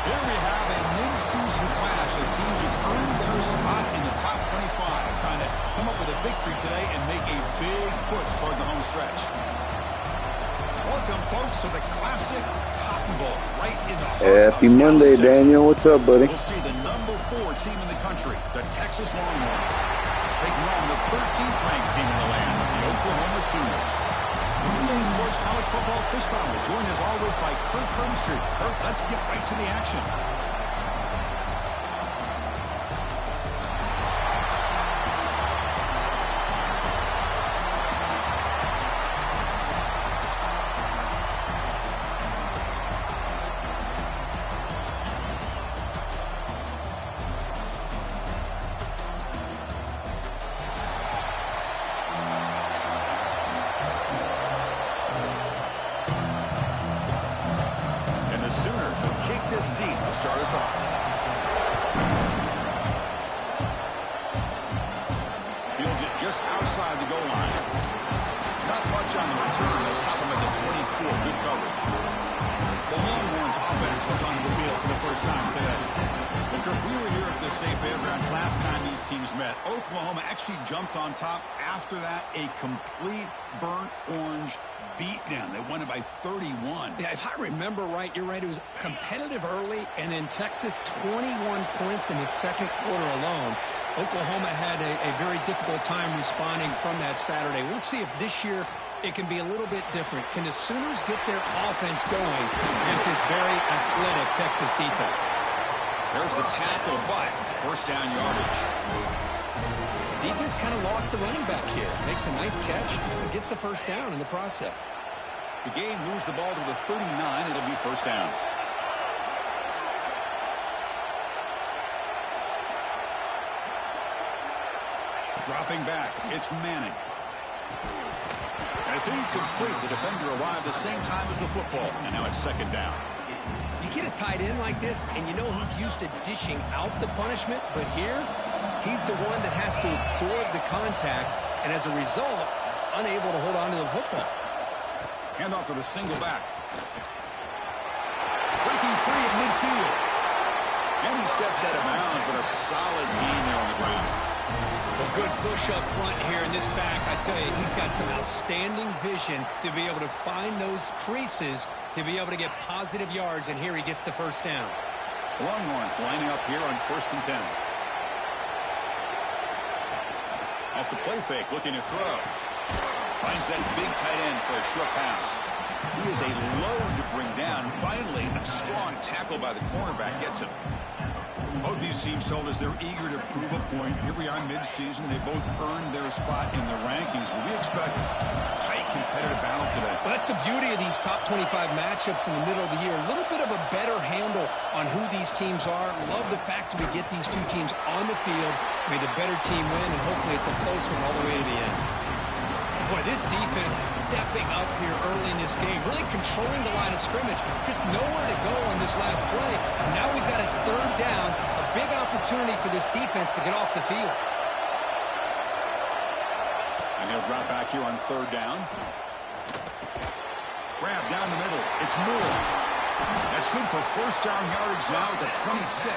Here we have a mid-season clash of teams who've earned their spot in the top 25, trying to come up with a victory today and make a big push toward the home stretch. Welcome, folks, to the classic Cotton Bowl, right in the heart Happy of Monday, Dallas, Daniel. What's up, buddy? We'll see the number 4 team in the country, the Texas Longhorns, taking on the 13th ranked team in the land, the Oklahoma Sooners. Today's Sports College Football Chris Fowler, joined as always by Kirk Hermstreet. Kirk, let's get right to the action. The Sooners will kick this deep to start us off. Fields it just outside the goal line. Not much on the return. They'll stop him at the 24. Good coverage. The Longhorns offense comes onto the field for the first time today. We were here at the State Fairgrounds last time these teams met. Oklahoma actually jumped on top. After that, a complete burnt orange beatdown. They won it by 31. Yeah, if I remember right, you're right. It was competitive early, and then Texas 21 points in the second quarter alone. Oklahoma had a very difficult time responding from that Saturday. We'll see if this year it can be a little bit different. Can the Sooners get their offense going against this very athletic Texas defense? There's the tackle, but first down yardage. Defense kind of lost the running back here. Makes a nice catch and gets the first down in the process. The game moves the ball to the 39. It'll be first down. Dropping back, it's Manning. And it's incomplete. The defender arrived the same time as the football, and now it's second down. You get a tight end like this, and you know he's used to dishing out the punishment, but here, he's the one that has to absorb the contact, and as a result, he's unable to hold on to the football. Handoff to the single back. Breaking free at midfield. And he steps out of bounds, but a solid gain there on the ground. Well, good push up front here in this back. I tell you, he's got some outstanding vision to be able to find those creases to be able to get positive yards, and here he gets the first down. Longhorns lining up here on 1st and 10. Off the play fake, looking to throw. Finds that big tight end for a short pass. He is a load to bring down. Finally, a strong tackle by the cornerback gets him. Both these teams told us they're eager to prove a point. Here we are mid-season. They both earned their spot in the rankings, but we expect a tight competitive battle today. Well, that's the beauty of these top 25 matchups in the middle of the year. A little bit of a better handle on who these teams are. Love the fact that we get these two teams on the field. May the better team win, and hopefully it's a close one all the way to the end. Boy, this defense is stepping up here early in this game, really controlling the line of scrimmage. Just nowhere to go on this last play. And now we've got a third down, a big opportunity for this defense to get off the field. And he'll drop back here on 3rd down. Grab down the middle. It's Moore. That's good for first down yardage now at the 26.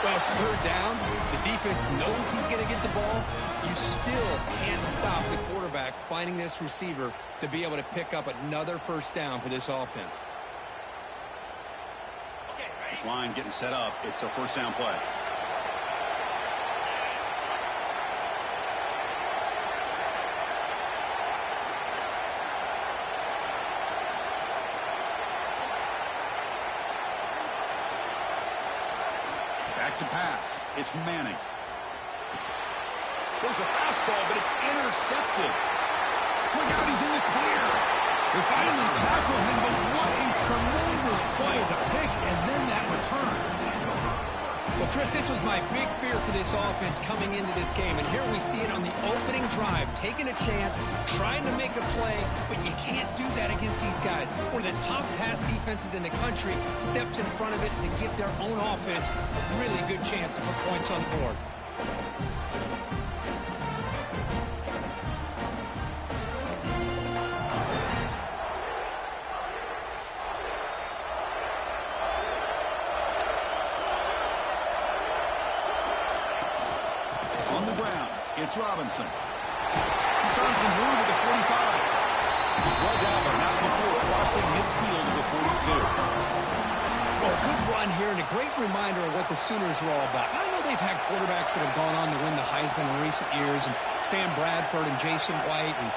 Well, it's 3rd down. The defense knows he's going to get the ball. You still can't stop the quarterback finding this receiver to be able to pick up another first down for this offense. This line getting set up. It's a first down play. Back to pass. It's Manning. There's a fastball, but it's intercepted. Look out, he's in the clear. They finally tackle him, but what a tremendous play. The pick and then that return. Well, Chris, this was my big fear for this offense coming into this game. And here we see it on the opening drive, taking a chance, trying to make a play, but you can't do that against these guys. One of the top pass defenses in the country steps in front of it to give their own offense a really good chance to put points on the board. It's Robinson. He's found some room at the 45. He's brought down, but not before crossing midfield of the 42. Well, good run here and a great reminder of what the Sooners are all about. I know they've had quarterbacks that have gone on to win the Heisman in recent years, and Sam Bradford and Jason White and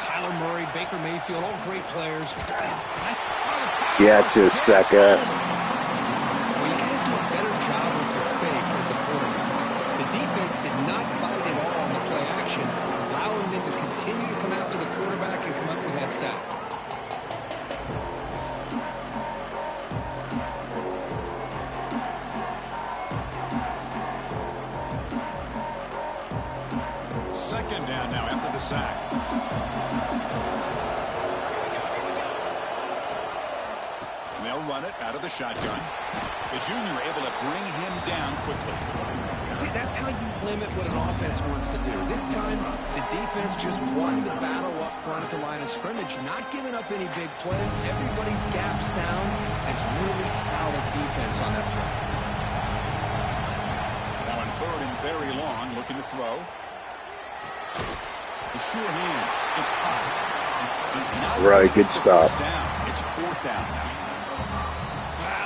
Kyler Murray, Baker Mayfield, all great players. Yeah, it's his second. Well, you got to do a better job with your fake as the quarterback. The defense did not bite at all on the play action, allowing them to continue to come after the quarterback and come up with that sack. Second down now after the sack. They'll run it out of the shotgun. The junior able to bring him down quickly. See, that's how you limit what an offense wants to do. This time, the defense just won the battle up front at the line of scrimmage, not giving up any big plays. Everybody's gap sound. It's really solid defense on that play. Now in third and very long, looking to throw. The sure hands. It's hot. He's not right, good stop. Down. It's fourth down now.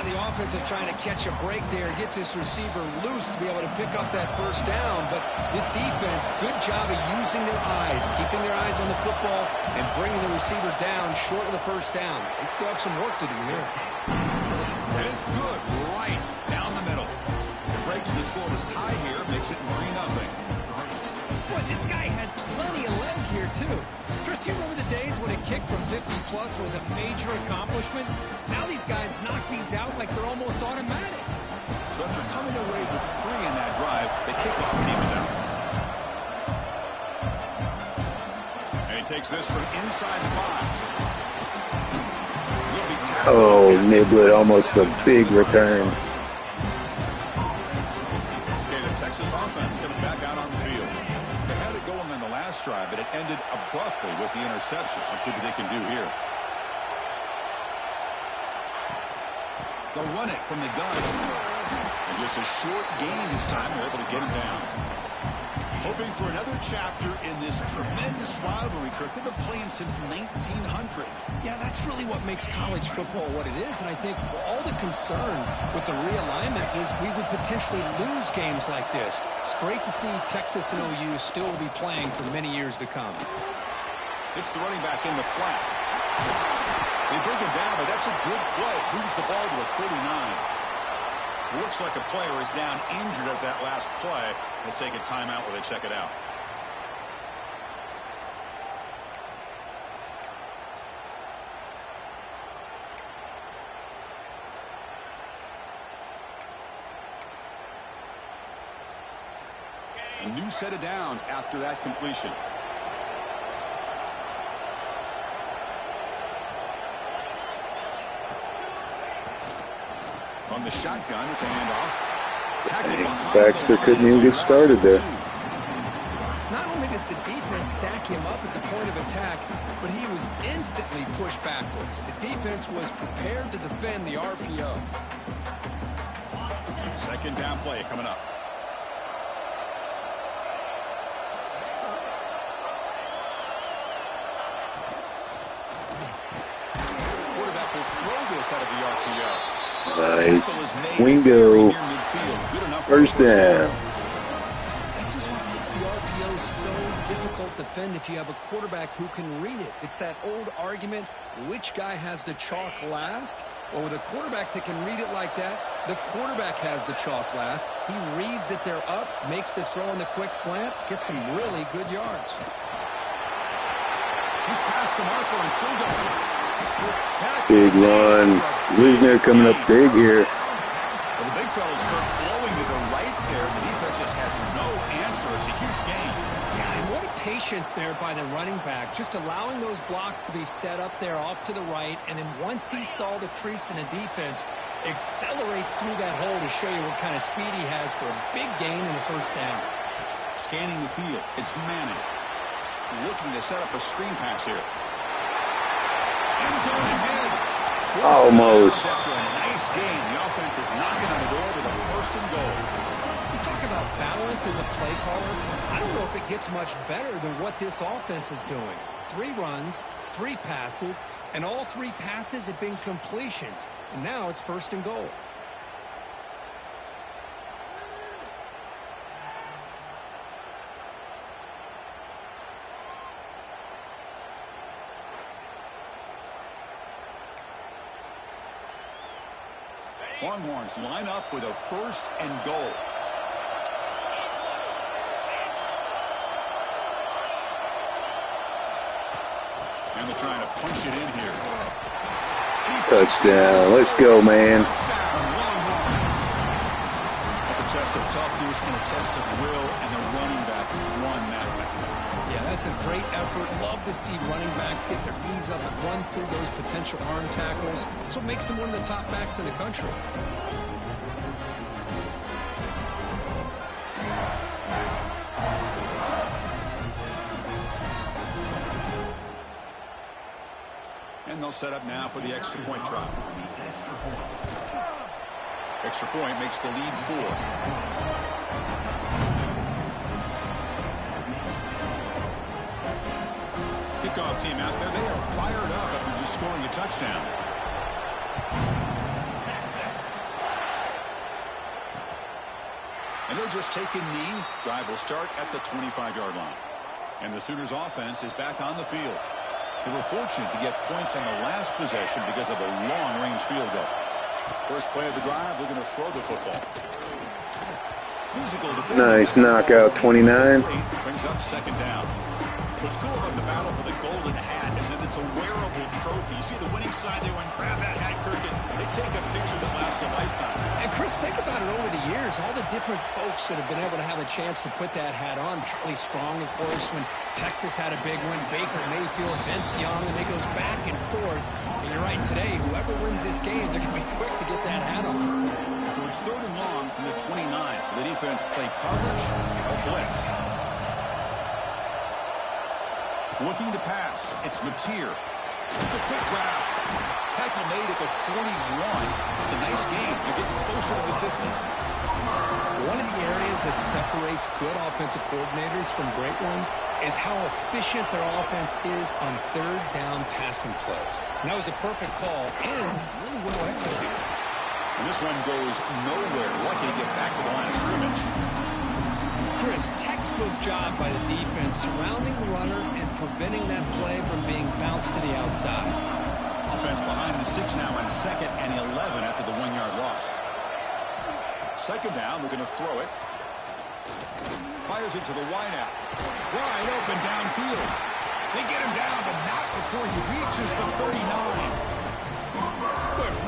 The offense is trying to catch a break there, gets his receiver loose to be able to pick up that first down. But this defense, good job of using their eyes, keeping their eyes on the football, and bringing the receiver down short of the first down. They still have some work to do here. And it's good, right down the middle. It breaks the scoreless tie here, makes it 3-0. Boy, this guy had plenty of leg here, too. Chris, you remember the days when a kick from 50-plus was a major accomplishment? Now these guys knock these out like they're almost automatic. So after coming away with 3 in that drive, the kickoff team is out. And he takes this from inside the 5. Oh, Niblet, almost a big return. Okay, the Texas offense comes back out on the field. They had it going on the last drive, but it ended abruptly with the interception. Let's see what they can do here. They'll run it from the gun. And just a short gain this time. They're able to get him down. Hoping for another chapter in this tremendous rivalry, Kirk. They've been playing since 1900. Yeah, that's really what makes college football what it is. And I think all the concern with the realignment was we would potentially lose games like this. It's great to see Texas and OU still be playing for many years to come. It's the running back in the flat. They bring him down, but that's a good play. Moves the ball to the 39. Looks like a player is down injured at that last play. We'll take a timeout while they check it out. A new set of downs after that completion. On the shotgun, it's a handoff. Baxter couldn't even get started there. Not only does the defense stack him up at the point of attack, but he was instantly pushed backwards. The defense was prepared to defend the RPO. Second down play coming up. Quarterback will throw this out of the RPO. Nice. Wingo. First down. This is what makes the RPO so difficult to defend if you have a quarterback who can read it. It's that old argument, which guy has the chalk last? Well, with a quarterback that can read it like that, the quarterback has the chalk last. He reads that they're up, makes the throw in the quick slant, gets some really good yards. He's past the marker and still going. Big run. Wisner coming up big here. Well, the big fella's flowing to the right there. The defense just has no answer. It's a huge gain. Yeah, and what a patience there by the running back. Just allowing those blocks to be set up there off to the right. And then once he saw the crease in the defense, accelerates through that hole to show you what kind of speed he has for a big gain in the first down. Scanning the field. It's Manning. Looking to set up a screen pass here. End zone ahead. Almost. Nice game. The offense is knocking on the door with a first and goal. You talk about balance as a play caller. I don't know if it gets much better than what this offense is doing. 3 runs, 3 passes, and all 3 passes have been completions. And now it's 1st and goal. Longhorns line up with a 1st and goal. And they're trying to punch it in here. Touchdown. Let's go, man. Touchdown, Longhorns. That's a test of toughness and a test of will, and the running back won that one. Yeah, that's a great effort. Love to see running backs get their knees up and run through those potential arm tackles. That's what makes them one of the top backs in the country. And they'll set up now for the extra point try. Extra point makes the lead 4. Kickoff team out there, they are fired up after just scoring a touchdown. And they'll just take a knee. Drive will start at the 25-yard line. And the Sooners offense is back on the field. They were fortunate to get points on the last possession because of a long-range field goal. First play of the drive, they're going to throw the football. Nice knockout, 29. Brings up 2nd down. What's cool about the battle for the golden hat is that it's a wearable trophy. You see the winning side, they went grab that hat, Kirk, and they take a picture that lasts a lifetime. And Chris, think about it over the years, all the different folks that have been able to have a chance to put that hat on. Charlie Strong, of course, when Texas had a big one, Baker Mayfield, Vince Young, and it goes back and forth. And you're right, today, whoever wins this game, they're going to be quick to get that hat on. So it's 3rd and long from the 29. The defense play coverage or blitz. Looking to pass. It's Mateer. It's a quick grab. Tackle made at the 41. It's a nice game. They're getting closer to the 50. One of the areas that separates good offensive coordinators from great ones is how efficient their offense is on 3rd down passing plays. And that was a perfect call and really well executed. And this one goes nowhere. Lucky to get back to the line of scrimmage. Chris, textbook job by the defense surrounding the runner and preventing that play from being bounced to the outside. Offense behind the 6 now on 2nd and 11 after the 1-yard loss. 2nd down, we're going to throw it. Fires it to the wideout. Wide open downfield. They get him down, but not before he reaches the 39.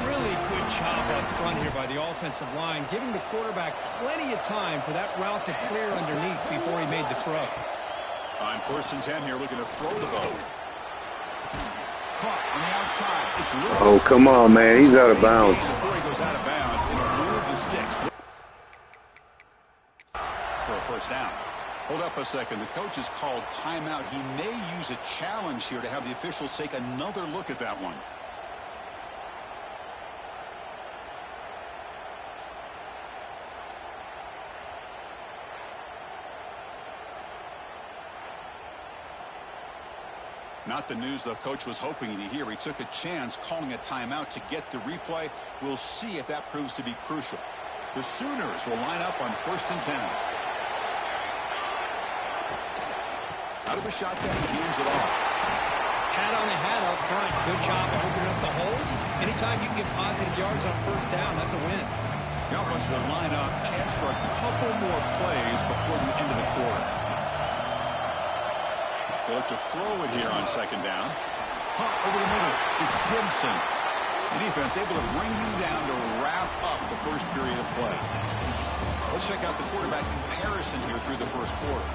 Really good job up front here by the offensive line, giving the quarterback plenty of time for that route to clear underneath before he made the throw. On 1st and 10 here, looking to throw the ball. Caught on the outside. It's Lewis. Oh, come on, man. He's out of bounds. Before he goes out of bounds, it'll move the sticks for a 1st down. Hold up a second. The coach has called timeout. He may use a challenge here to have the officials take another look at that one. Not the news the coach was hoping to hear. He took a chance calling a timeout to get the replay. We'll see if that proves to be crucial. The Sooners will line up on 1st and 10. Out of the shotgun, he hands it off. Hat on the hat up front. Good job of opening up the holes. Anytime you can get positive yards on 1st down, that's a win. The offense will line up. Chance for a couple more plays before the end of the quarter. They look to throw it here on 2nd down. Hot over the middle. It's Clemson. The defense able to bring him down to wrap up the 1st period of play. Let's check out the quarterback comparison here through the 1st quarter.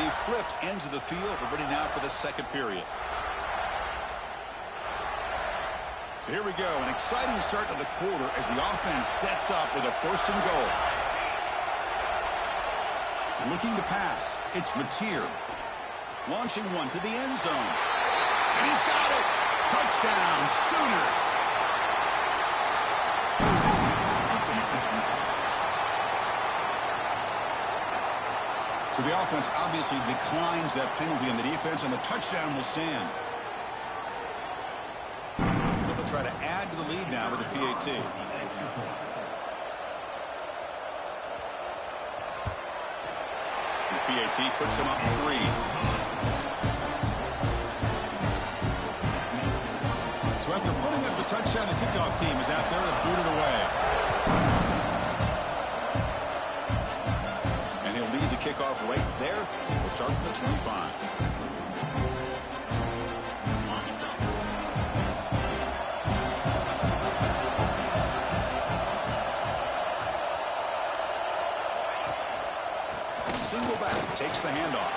They flipped ends of the field. We're ready now for the 2nd period. So here we go, an exciting start to the quarter as the offense sets up with a 1st and goal. Looking to pass, it's Mateer. Launching one to the end zone. And he's got it. Touchdown, Sooners. So the offense obviously declines that penalty in the defense, and the touchdown will stand. They'll try to add to the lead now with the PAT. The PAT puts him up 3. So after putting up the touchdown, the kickoff team is out there to boot it away. Kickoff right there. We'll start from the 25. Single back takes the handoff.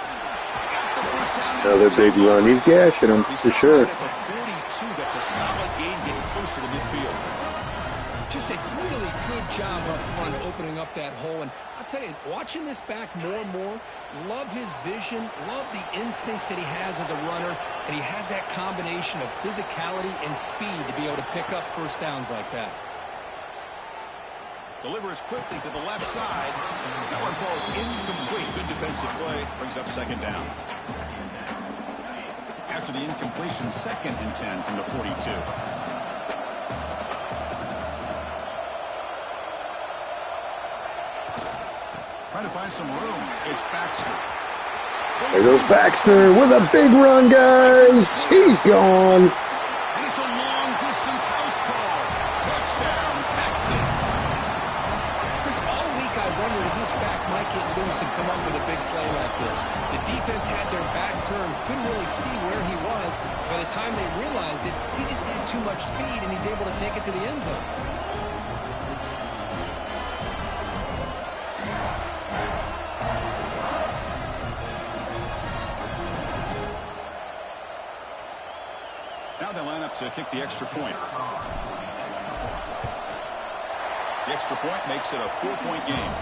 Got the first down. Another big run. He's gashing him for sure. At the 42, that's a solid gain getting closer to midfield. Just a really good job up front opening up that hole. And I'll tell you, watching this back more and more, love his vision, love the instincts that he has as a runner, and he has that combination of physicality and speed to be able to pick up first downs like that. Delivers quickly to the left side. That one falls incomplete. Good defensive play. Brings up second down. After the incompletion, 2nd and 10 from the 42. Trying to find some room. It's Baxter. There goes Baxter with a big run, guys. He's gone. And it's a long-distance house call. Touchdown, Texas. Chris, all week I wondered if this back might get loose and come up with a big play like this. The defense had their back turned, couldn't really see where he was. By the time they realized it, he just had too much speed, and he's able to take it to the end zone. Now they line up to kick the extra point. The extra point makes it a 4-point game.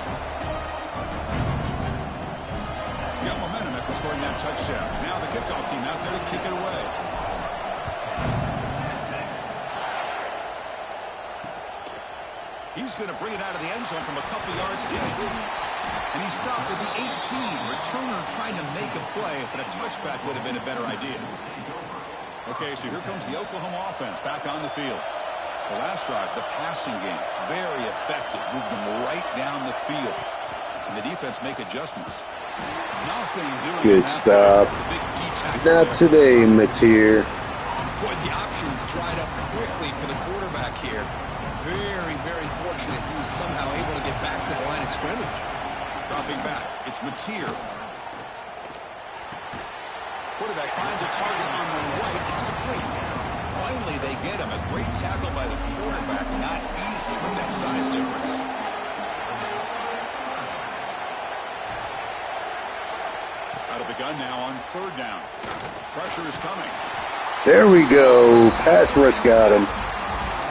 Got momentum after scoring that touchdown. Now the kickoff team out there to kick it away. He's going to bring it out of the end zone from a couple yards deep. And he stopped at the 18. Returner trying to make a play, but a touchback would have been a better idea. Okay, so here comes the Oklahoma offense back on the field. The last drive, the passing game, very effective. Moved them right down the field. And the defense make adjustments. Nothing doing. Good stop. Not today, Mateer. Boy, the options dried up quickly for the quarterback here. Very, very fortunate he was somehow able to get back to the line of scrimmage. Dropping back, it's Mateer. Quarterback finds a target on the right. It's complete. Finally, they get him. A great tackle by the quarterback. Not easy with that size difference. Out of the gun now on 3rd down. Pressure is coming. There we go. Pass rush got him.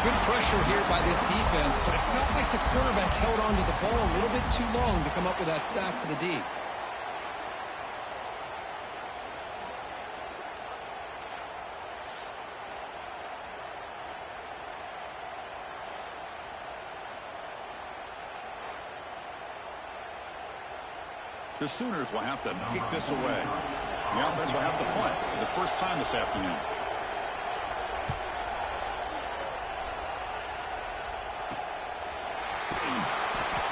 Good pressure here by this defense, but it felt like the quarterback held onto the ball a little bit too long to come up with that sack for the D. The Sooners will have to kick this away. The offense will have to punt for the first time this afternoon.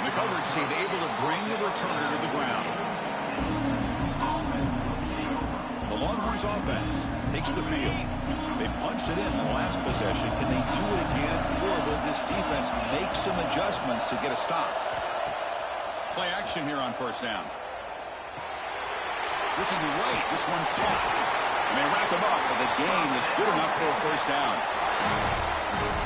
The coverage seemed able to bring the returner to the ground. The Longhorns offense takes the field. They punched it in the last possession. Can they do it again, or will this defense make some adjustments to get a stop? Play action here on 1st down. Looking right, this one caught. And they wrap him up, but the gain is good enough for a 1st down.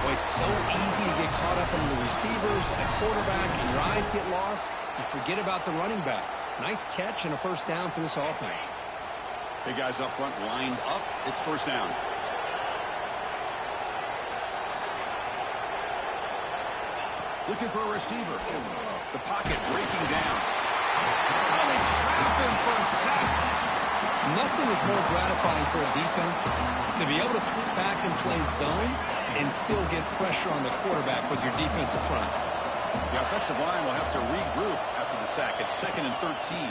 Boy, it's so easy to get caught up in the receivers, the quarterback, and your eyes get lost. You forget about the running back. Nice catch and a 1st down for this offense. Big guys up front lined up. It's 1st down. Looking for a receiver. The pocket breaking down. Oh, they trap him for a sack. Nothing is more gratifying for a defense to be able to sit back and play zone and still get pressure on the quarterback with your defensive front. The offensive line will have to regroup after the sack. It's 2nd and 13.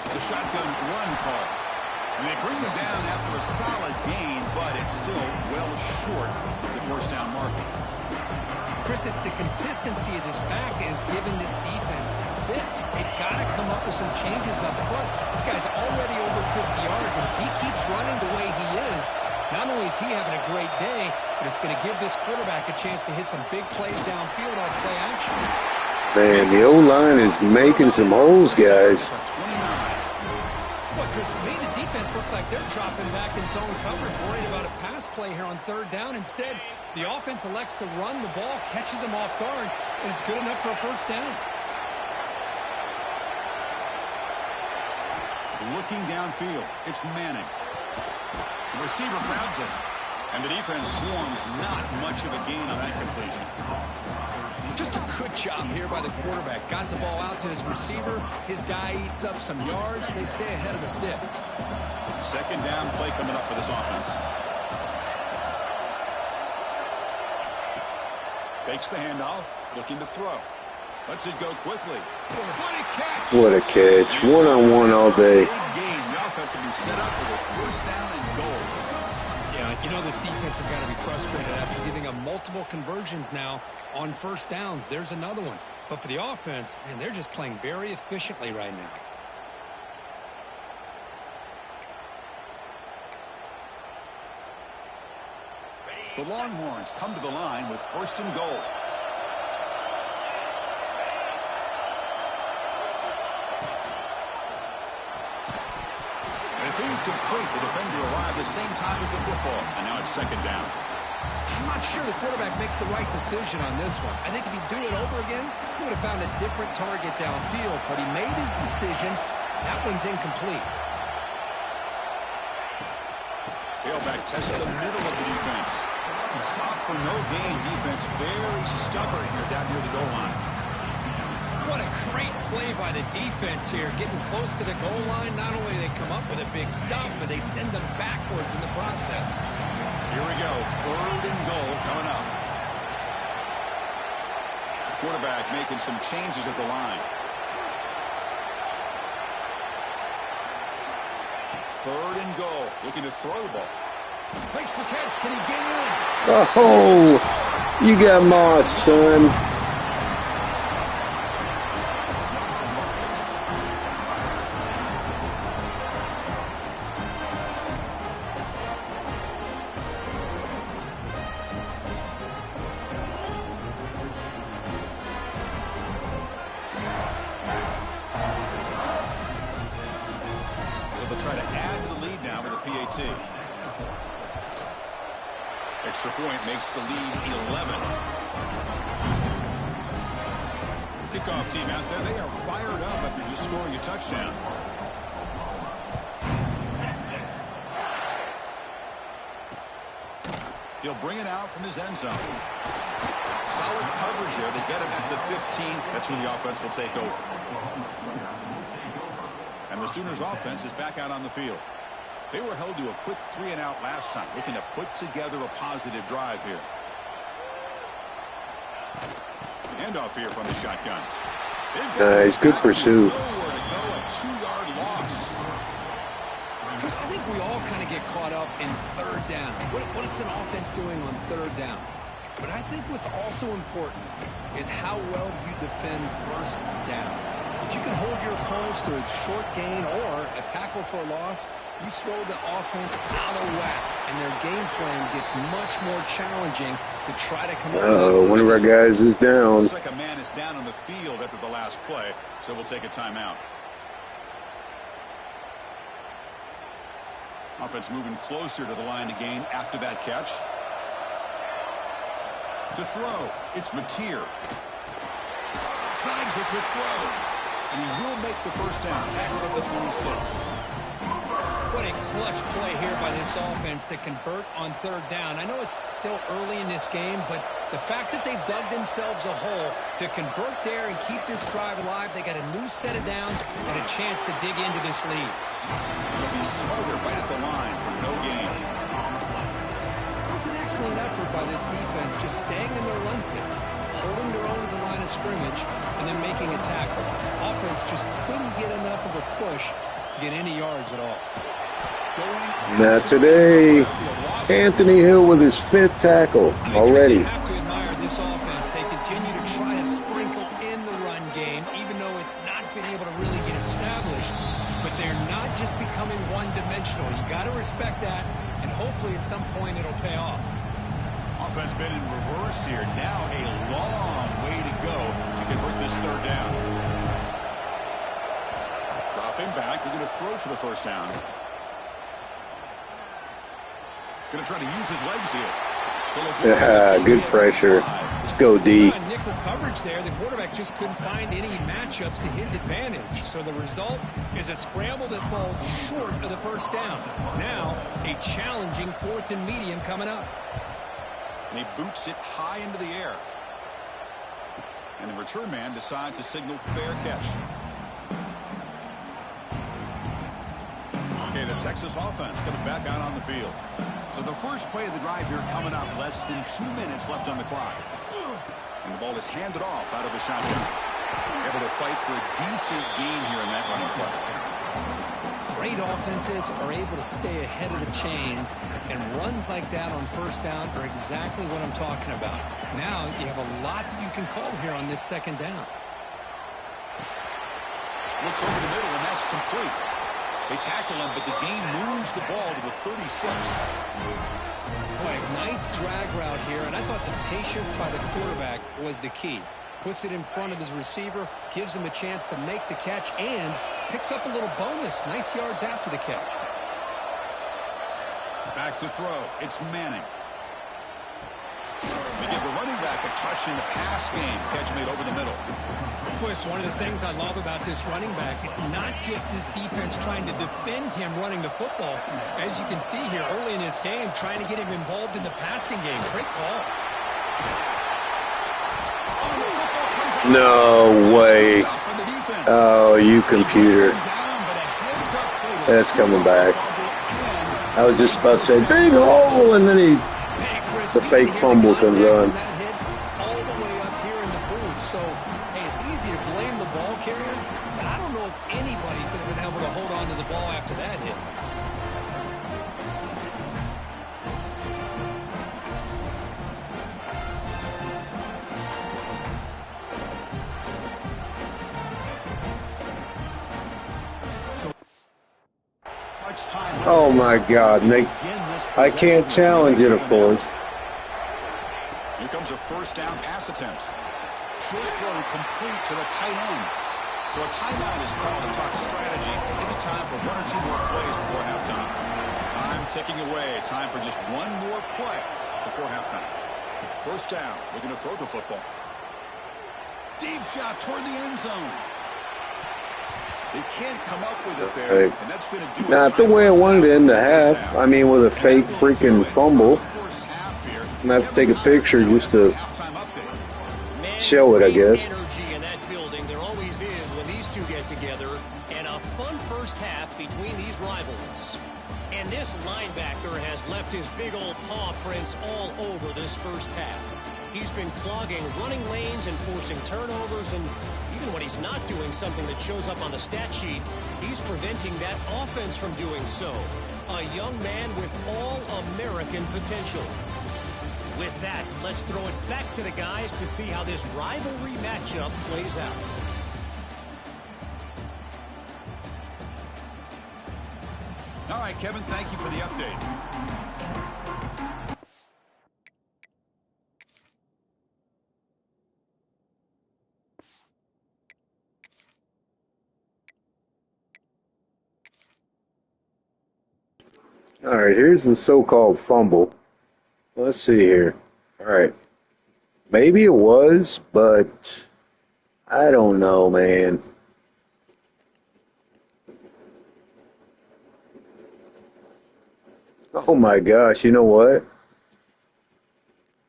It's a shotgun run call. And they bring him down after a solid gain, but it's still well short of the first down marker. Chris, it's the consistency of this back is giving this defense fits. They've got to come up with some changes up front. This guy's already over 50 yards, and if he keeps running the way he is, not only is he having a great day, but it's going to give this quarterback a chance to hit some big plays downfield off play action. Man, the O-line is making some holes, guys. Boy, Chris, to me, the defense looks like they're dropping back in zone coverage, worried about a pass play here on 3rd down. Instead, the offense elects to run the ball, catches them off guard, and it's good enough for a first down. Looking downfield, it's Manning. The receiver grabs it, and the defense swarms. Not much of a gain on that completion. Just a good job here by the quarterback. Got the ball out to his receiver. His guy eats up some yards. They stay ahead of the sticks. 2nd down play coming up for this offense. Fakes the handoff, looking to throw. Lets it go quickly. What a catch! What a catch. One-on-one all day. Big game. The offense will be set up for the first down and goal. Yeah, you know this defense has got to be frustrated after giving them multiple conversions now on first downs. There's another one. But for the offense, man, they're just playing very efficiently right now. The Longhorns come to the line with 1st and goal. And it's incomplete. The defender arrived the same time as the football. And now it's 2nd down. I'm not sure the quarterback makes the right decision on this one. I think if he'd do it over again, he would have found a different target downfield. But he made his decision. That one's incomplete. Tailback tests the middle of the defense. Stop for no gain defense. Very stubborn here down near the goal line. What a great play by the defense here. Getting close to the goal line, not only do they come up with a big stop, but they send them backwards in the process. Here we go. 3rd and goal coming up. Quarterback making some changes at the line. 3rd and goal. Looking to throw the ball. Makes the catch. Can he get in? Oh, you got Moss, son. They'll try to add to the lead now with a PAT. Extra point makes the lead 11. Kickoff team out there. They are fired up after just scoring a touchdown. He'll bring it out from his end zone. Solid coverage here. They get him at the 15. That's where the offense will take over. And the Sooners offense is back out on the field. They were held to a quick 3-and-out last time, looking to put together a positive drive here. Handoff here from the shotgun. Nice, good pursuit. Nowhere to go, a 2-yard loss. Chris, I think we all kind of get caught up in 3rd down. What is an offense doing on 3rd down? But I think what's also important is how well you defend 1st down. If you can hold your opponents to a short gain or a tackle for a loss, you throw the offense out of whack, and their game plan gets much more challenging to try to come up. One of our guys is down. Looks like a man is down on the field after the last play, so we'll take a timeout. Offense moving closer to the line to gain after that catch. To throw, it's Mateer. Snags a quick throw. And he will make the first down, tackled at the 26. What a clutch play here by this offense to convert on third down. I know it's still early in this game, but the fact that they've dug themselves a hole to convert there and keep this drive alive, they got a new set of downs and a chance to dig into this lead. It'll be smarter right at the line for no gain. It was an excellent effort by this defense, just staying in their run fits, holding their own at the line of scrimmage, and then making a tackle. Offense just couldn't get enough of a push to get any yards at all. Not today. Anthony Hill with his 5th tackle already. You have to admire this offense. They continue to try to sprinkle in the run game, even though it's not been able to really get established. But they're not just becoming one-dimensional. You got to respect that, and hopefully at some point it'll pay off. Offense been in reverse here. Now a long way to go to convert this third down. Dropping back. They're going to throw for the first down. Going to try to use his legs here. Good pressure. Let's go D. Nickel coverage there. The quarterback just couldn't find any matchups to his advantage. So the result is a scramble that falls short of the first down. Now, a challenging 4th and medium coming up. And he boots it high into the air. And the return man decides to signal fair catch. Okay, the Texas offense comes back out on the field. So the first play of the drive here coming up, less than 2 minutes left on the clock. And the ball is handed off out of the shotgun. Able to fight for a decent gain here in that running play. Great offenses are able to stay ahead of the chains, and runs like that on first down are exactly what I'm talking about. Now you have a lot that you can call here on this second down. Looks over the middle, and that's complete. They tackle him, but the gain moves the ball to the 36. Boy, nice drag route here, and I thought the patience by the quarterback was the key. Puts it in front of his receiver, gives him a chance to make the catch, and picks up a little bonus. Nice yards after the catch. Back to throw. It's Manning. They give the running back a touch in the pass game. Catch made over the middle. Boy, it's one of the things I love about this running back. It's not just this defense trying to defend him running the football. As you can see here early in this game, trying to get him involved in the passing game. Great call. No way. Oh, you computer. That's coming back. I was just about to say, big hole, and then the fake fumble comes on. All the way up here in the booth. So, hey, it's easy to blame the ball carrier, but I don't know if anybody could have been able to hold on to the ball after that hit. Oh my God, Nick. I can't challenge it, of course. Here comes a first down pass attempt. Short throw complete to the tight end. So a timeout is called to talk strategy. Maybe time for 1 or 2 more plays before halftime. Time ticking away. Time for just 1 more play before halftime. First down. We're going to throw the football. Deep shot toward the end zone. They can't come up with it there, and that's going to do not the way I wanted to end the half. I mean, with a fake freaking fumble. I'm going to have to take a picture just to show it, I guess. Energy in that building. There always is when these two get together, and a fun first half between these rivals. And this linebacker has left his big old paw prints all over this first half. He's been clogging running lanes and forcing turnovers, and even when he's not doing something that shows up on the stat sheet, he's preventing that offense from doing so. A young man with all-American potential. With that, let's throw it back to the guys to see how this rivalry matchup plays out. All right, Kevin, thank you for the update. All right, here's the so-called fumble. Let's see here. All right. Maybe it was, but I don't know, man. Oh my gosh, you know what?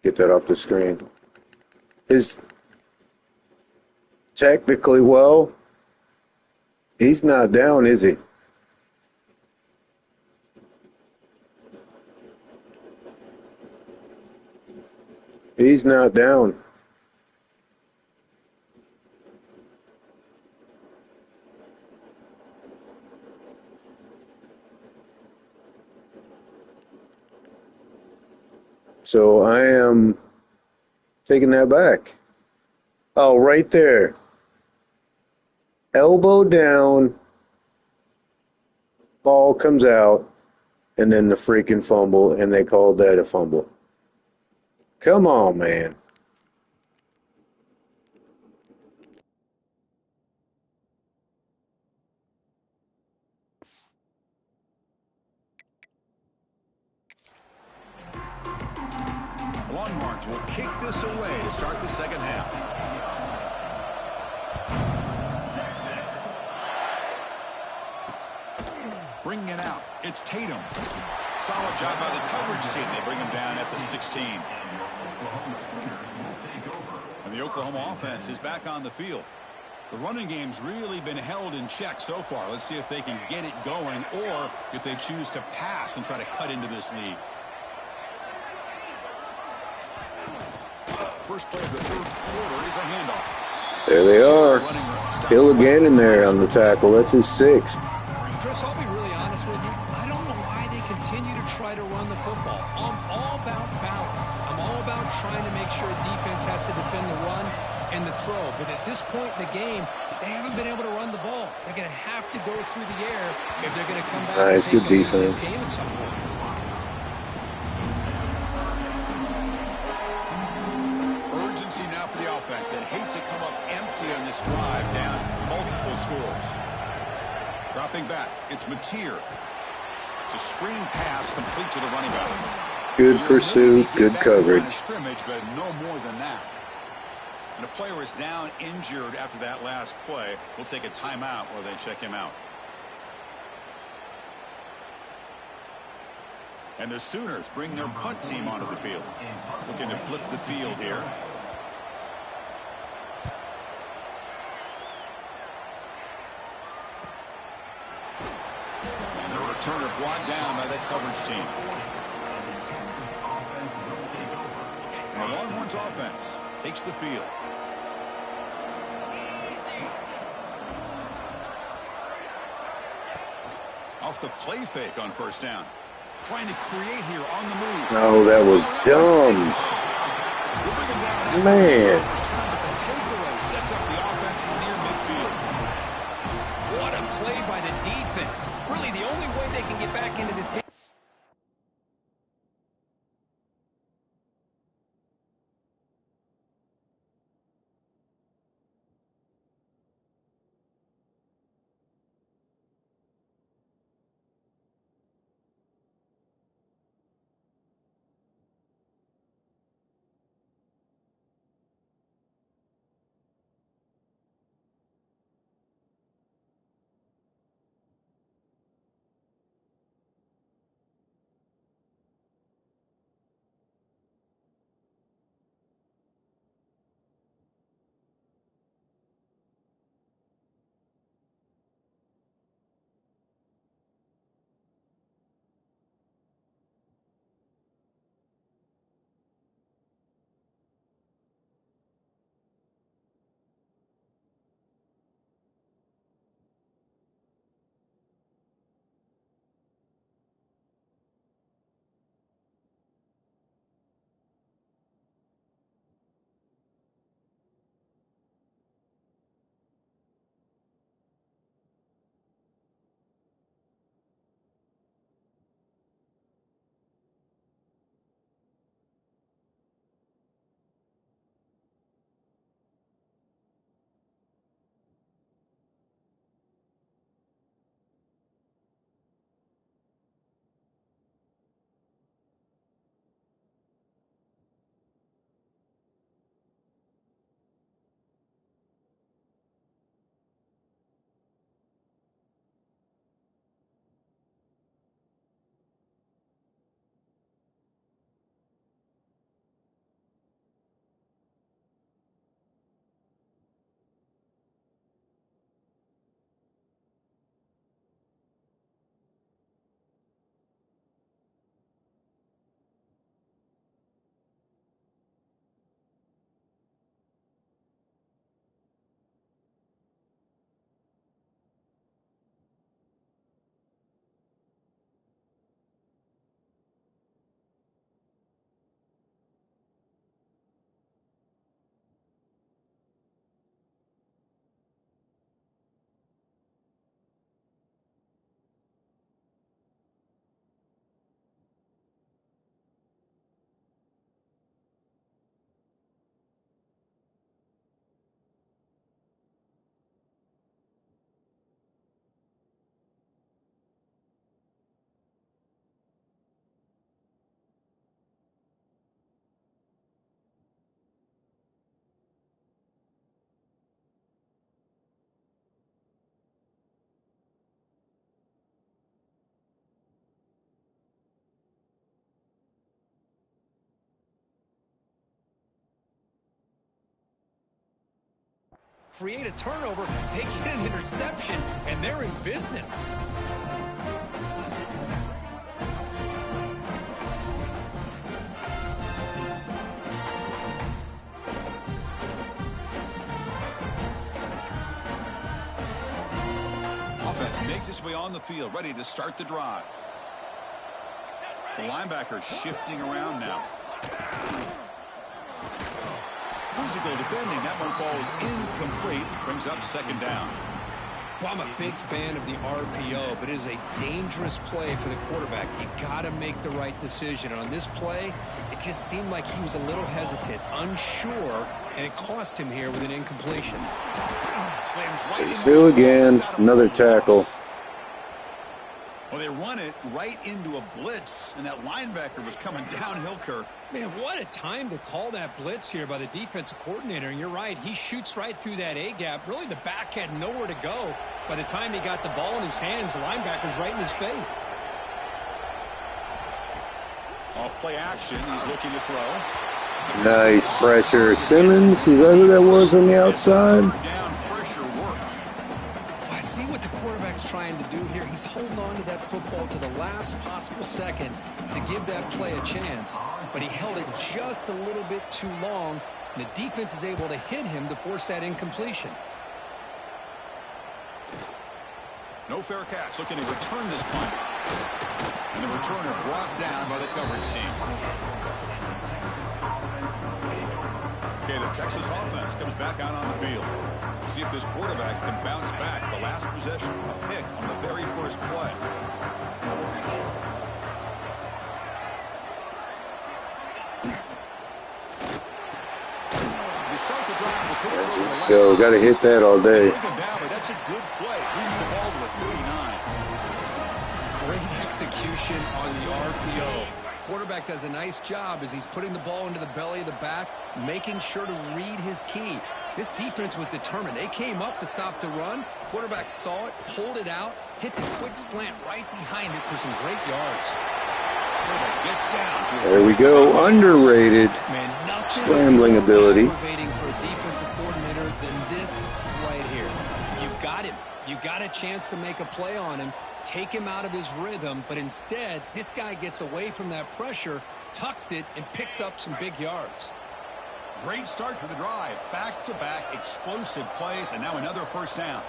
Get that off the screen. Is technically, well, he's not down, is he? He's not down. So I am taking that back. Oh, right there. Elbow down, ball comes out, and then the freaking fumble, and they called that a fumble. Come on, man. The Longhorns will kick this away to start the second half. Bringing it out, it's Tatum. Solid job by the coverage team. They bring him down at the 16. And the Oklahoma offense is back on the field. The running game's really been held in check so far. Let's see if they can get it going or if they choose to pass and try to cut into this lead. First play of the third quarter is a handoff. There they are. Hill again in there on the tackle. That's his sixth. Chris, I'll be really honest with you. I don't know why they continue to try to run the football. I'm all about balance. I'm all about trying to make sure defense has to defend the run and the throw. But at this point in the game, they haven't been able to run the ball. They're going to have to go through the air if they're going to come back nice, and take good defense. this game at some point. Urgency now for the offense that hate to come up empty on this drive, down multiple scores. Dropping back, it's Mateer. It's a screen pass complete to the running back. Good pursuit, good coverage. Scrimmage, but no more than that. And a player is down injured after that last play. We'll take a timeout while they check him out. And the Sooners bring their punt team onto the field. Looking to flip the field here. And the returner brought down by that coverage team. And the Longhorns offense takes the field. Off the play fake on first down. Trying to create here on the move. Oh, that was dumb. Man. The takeaway sets up the offense near midfield. What a play by the defense. Really, the only way they can get back into this game. create a turnover, they get an interception, and they're in business. Offense makes its way on the field, ready to start the drive. The linebacker shifting around now. Physical defending. That one falls incomplete. Brings up second down. Well, I'm a big fan of the RPO, but it is a dangerous play for the quarterback. You got to make the right decision. And on this play, it just seemed like he was a little hesitant, unsure, and it cost him here with an incompletion. Still again, another tackle. Well, they run it right into a blitz, and that linebacker was coming downhill, Kirk. Man, what a time to call that blitz here by the defensive coordinator. And you're right, he shoots right through that A-gap. Really, the back had nowhere to go. By the time he got the ball in his hands, the linebacker's right in his face. Off play action, he's looking to throw. Nice pressure. Simmons, is that who that was on the outside? I see what the quarterback's trying to do here. He's holding on to that football to the last possible second to give that play a chance. But he held it just a little bit too long. And the defense is able to hit him to force that incompletion. No fair catch. Looking to return this punt. And the returner brought down by the coverage team. Okay, the Texas offense comes back out on the field. See if this quarterback can bounce back. The last possession, a pick on the very first play. You start the drive. Go, got to hit that all day. That's a good play. Moves the ball to the 39. Great execution on the RPO. Quarterback does a nice job as he's putting the ball into the belly of the back, making sure to read his key. This defense was determined. They came up to stop the run. Quarterback saw it, pulled it out, hit the quick slant right behind it for some great yards. Gets down. There we go. Underrated scrambling ability. Motivating for a defensive coordinator than this right here. You've got him. You got a chance to make a play on him, take him out of his rhythm, but instead, this guy gets away from that pressure, tucks it, and picks up some big yards. Great start for the drive. Back-to-back explosive plays, and now another first down.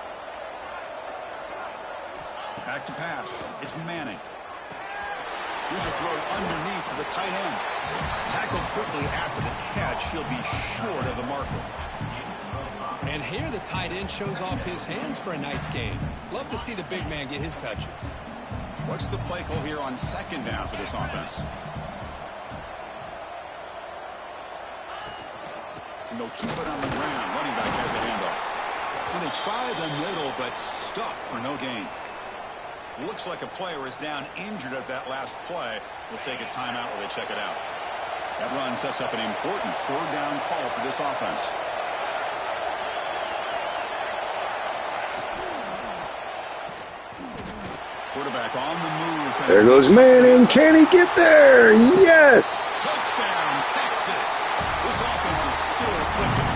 Back to pass. It's Manning. Here's a throw underneath to the tight end. Tackled quickly after the catch. He'll be short of the marker. And here the tight end shows off his hands for a nice gain. Love to see the big man get his touches. What's the play call here on second down for this offense? And they'll keep it on the ground. Running back has the handoff. And they try the middle, but stuffed for no gain. Looks like a player is down injured at that last play. We'll take a timeout while they check it out. That run sets up an important third down call for this offense. Quarterback on the move. There goes Manning. Can he get there? Yes! Touchdown, Texas. This offense is still clicking.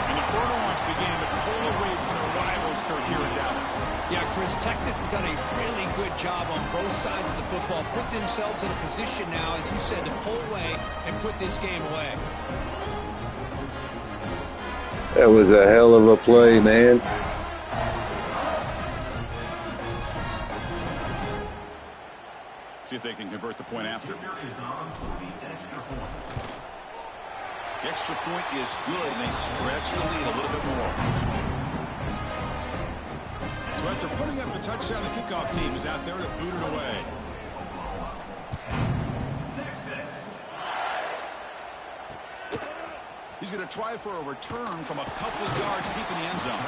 And the Bird Orange began to pull away from their rivals, Kirk, here in Dallas. Yeah, Chris, Texas has done a really good job on both sides of the football. Put themselves in a position now, as you said, to pull away and put this game away. That was a hell of a play, man. See if they can convert the point after. The extra point is good, and they stretch the lead a little bit more. So after putting up a touchdown, the kickoff team is out there to boot it away. He's going to try for a return from a couple of yards deep in the end zone.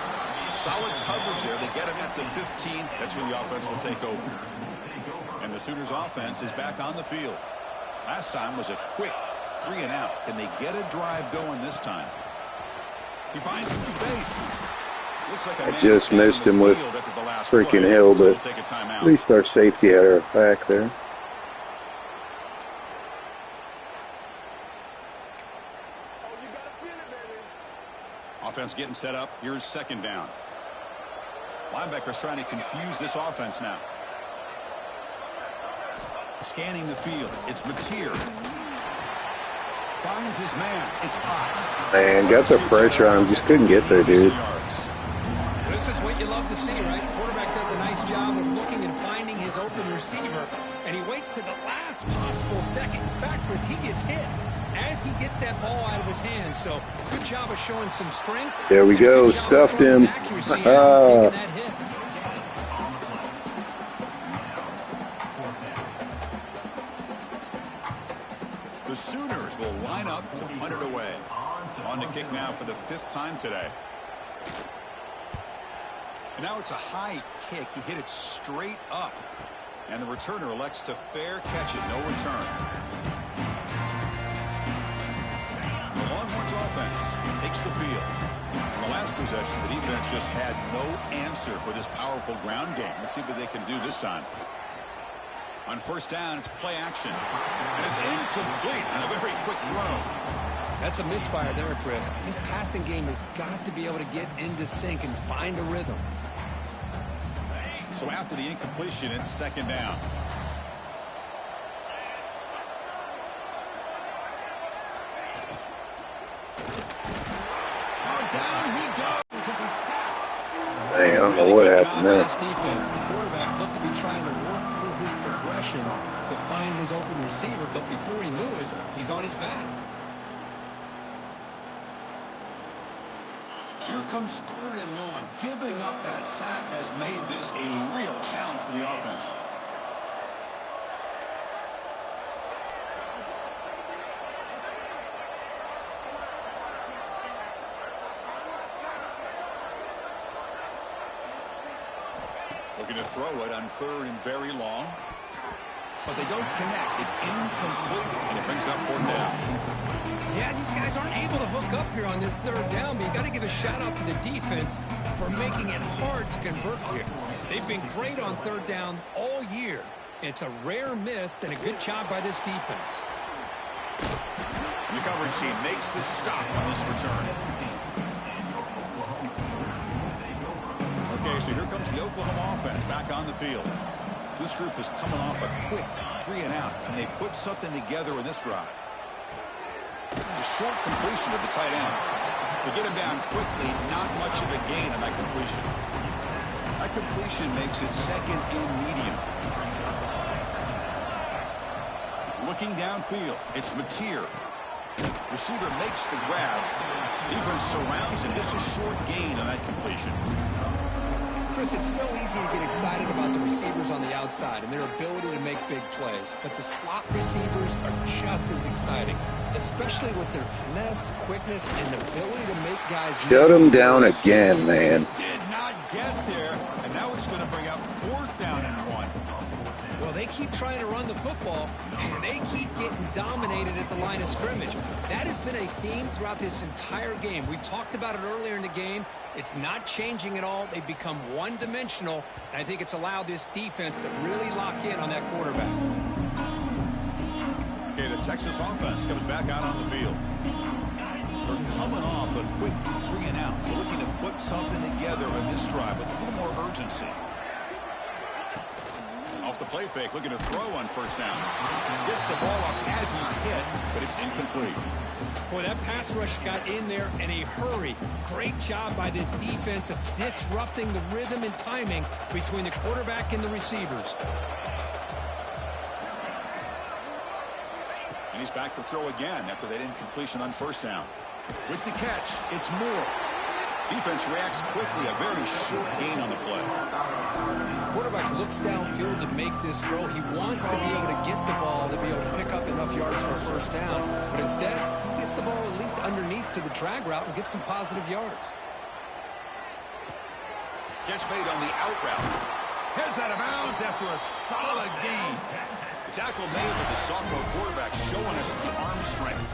Solid coverage there. They get him at the 15. That's where the offense will take over. And the Sooners offense is back on the field. Last time was a quick 3-and-out. Can they get a drive going this time? He finds some space. Looks like I just missed him with freaking hell, but at least our safety had our back there. Offense getting set up. Here's second down. Linebackers trying to confuse this offense now. Scanning the field. It's Mateer. Finds his man. It's Ott. Man, got the pressure on him. Just couldn't get there, dude. This is what you love to see, right? Quarterback does a nice job of looking and finding his open receiver, and he waits to the last possible second. In fact, Chris, he gets hit as he gets that ball out of his hands. So good job of showing some strength. There we go. Stuffed him. The Sooners will line up to punt it away. On to kick now for the 5th time today. And now it's a high kick. He hit it straight up. And the returner elects to fair catch it. No return. The Longhorns offense takes the field. On the last possession, the defense just had no answer for this powerful ground game. Let's see what they can do this time. On first down, it's play action. And it's incomplete on a very quick throw. That's a misfire there, Chris. This passing game has got to be able to get into sync and find a rhythm. So after the incompletion, it's second down. Down he goes. Dang, I don't know what happened there. Defense. The quarterback looked to be trying to work through his progressions to find his open receiver, but before he knew it, he's on his back. Here comes 3rd and long. Giving up that sack has made this a real challenge for the offense. Looking to throw it on 3rd and very long. But they don't connect. It's incomplete. And it brings up 4th down. Yeah, these guys aren't able to hook up here on this 3rd down, but you got to give a shout-out to the defense for making it hard to convert here. They've been great on 3rd down all year. It's a rare miss and a good job by this defense. And the coverage team makes the stop on this return. Okay, so here comes the Oklahoma offense back on the field. This group is coming off a quick 3-and-out. Can they put something together in this drive? The short completion of the tight end. They get him down quickly, not much of a gain on that completion. That completion makes it 2nd and medium. Looking downfield, it's Mateer. Receiver makes the grab. Defense surrounds him. Just a short gain on that completion. Chris, it's so easy to get excited about the receivers on the outside and their ability to make big plays, but the slot receivers are just as exciting, especially with their finesse, quickness, and ability to make guys shut them down again, man. Did not get there, and now it's going to bring up 4th down and 1. Well, they keep trying to run the football, and they keep getting dominated at the line of scrimmage. That has been a theme throughout this entire game. We've talked about it earlier in the game. It's not changing at all. They've become one-dimensional, and I think it's allowed this defense to really lock in on that quarterback. Okay, the Texas offense comes back out on the field. They're coming off a quick 3-and-out, so looking to put something together in this drive with a little more urgency. Off the play fake, looking to throw on first down. Gets the ball off as he's hit, but it's incomplete. Boy, that pass rush got in there in a hurry. Great job by this defense of disrupting the rhythm and timing between the quarterback and the receivers. And he's back to throw again after that incompletion on first down. With the catch, it's Moore. Defense reacts quickly, a very short gain on the play. Quarterback looks downfield to make this throw. He wants to be able to get the ball to be able to pick up enough yards for a first down. But instead, he gets the ball at least underneath to the drag route and gets some positive yards. Catch made on the out route. Heads out of bounds after a solid gain. The tackle made with the sophomore quarterback showing us the arm strength.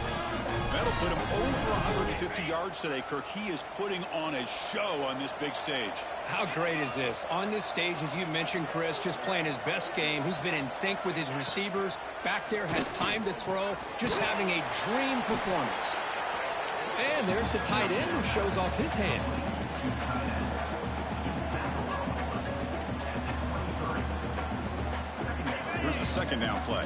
That'll put him over 150 yards today, Kirk. He is putting on a show on this big stage. How great is this? On this stage, as you mentioned, Chris, just playing his best game. He's been in sync with his receivers. Back there, has time to throw. Just having a dream performance. And there's the tight end who shows off his hands. Here's the second down play.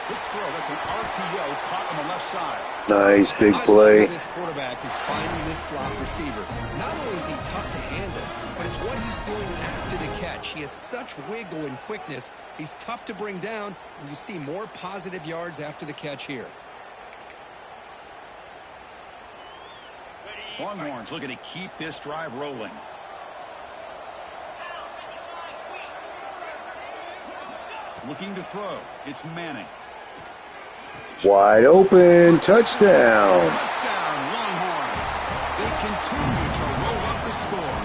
Quick throw. That's an RPO caught on the left side. Nice big play. This quarterback is finding this slot receiver. Not only is he tough to handle, but it's what he's doing after the catch. He has such wiggle and quickness. He's tough to bring down, and you see more positive yards after the catch here. Longhorns looking to keep this drive rolling. Looking to throw. It's Manning. Wide open. Touchdown. Touchdown, Longhorns. They continue to roll up the score.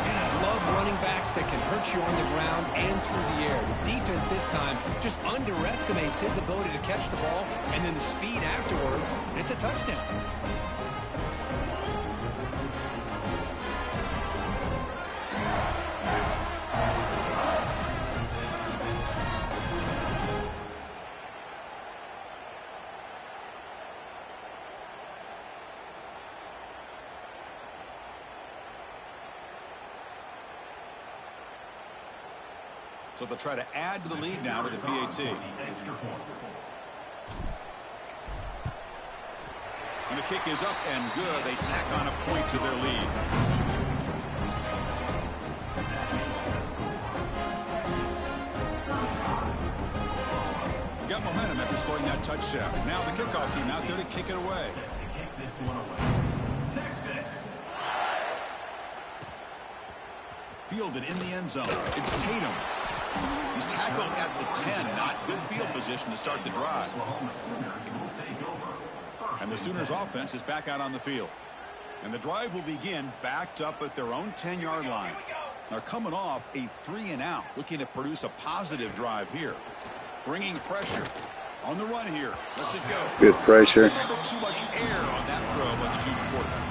And I love running backs that can hurt you on the ground and through the air. The defense this time just underestimates his ability to catch the ball, and then the speed afterwards, and it's a touchdown. So they'll try to add to the lead now with the PAT. And the kick is up and good. They tack on a point to their lead. Got momentum after scoring that touchdown. Now the kickoff team out there to kick it away. Fielded in the end zone. It's Tatum. He's tackled at the 10. Not good field position to start the drive. And the Sooners offense is back out on the field. And the drive will begin backed up at their own 10-yard line. They're coming off a 3-and-out, looking to produce a positive drive here. Bringing pressure on the run here. Lets it go. Good pressure. A little bit too much air on that throw by the junior quarterback.